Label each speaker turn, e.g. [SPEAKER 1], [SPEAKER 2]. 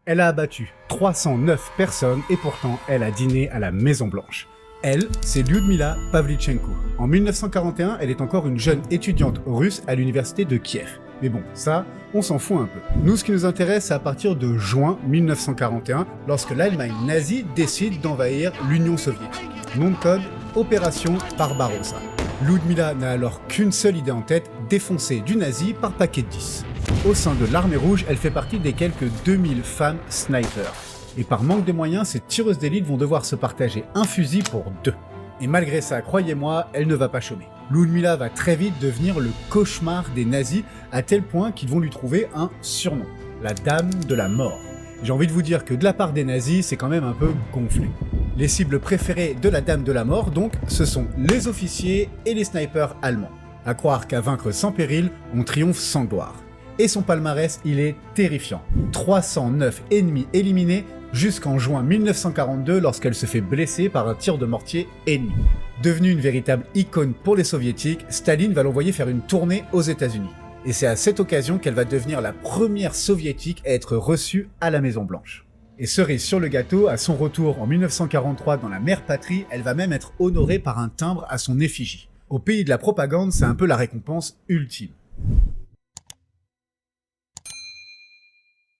[SPEAKER 1] Elle a abattu 309 personnes et pourtant elle a dîné à la Maison Blanche. Elle, c'est Lyudmila Pavlyuchenko. En 1941, elle est encore une jeune étudiante russe à l'université de Kiev. Mais bon, ça, on s'en fout un peu. Nous, ce qui nous intéresse, c'est à partir de juin 1941, lorsque l'Allemagne nazie décide d'envahir l'Union soviétique. Nom de code, Opération Barbarossa. Lyudmila n'a alors qu'une seule idée en tête, défoncer du nazi par paquet de 10. Au sein de l'armée rouge, elle fait partie des quelques 2000 femmes snipers. Et par manque de moyens, ces tireuses d'élite vont devoir se partager un fusil pour 2. Et malgré ça, croyez-moi, elle ne va pas chômer. Lyudmila va très vite devenir le cauchemar des nazis, à tel point qu'ils vont lui trouver un surnom, la Dame de la Mort. J'ai envie de vous dire que de la part des nazis, c'est quand même un peu gonflé. Les cibles préférées de la Dame de la Mort, donc, ce sont les officiers et les snipers allemands. À croire qu'à vaincre sans péril, on triomphe sans gloire. Et son palmarès, il est terrifiant. 309 ennemis éliminés jusqu'en juin 1942 lorsqu'elle se fait blesser par un tir de mortier ennemi. Devenue une véritable icône pour les soviétiques, Staline va l'envoyer faire une tournée aux États-Unis. Et c'est à cette occasion qu'elle va devenir la première soviétique à être reçue à la Maison Blanche. Et cerise sur le gâteau, à son retour en 1943 dans la mère patrie, elle va même être honorée par un timbre à son effigie. Au pays de la propagande, c'est un peu la récompense ultime.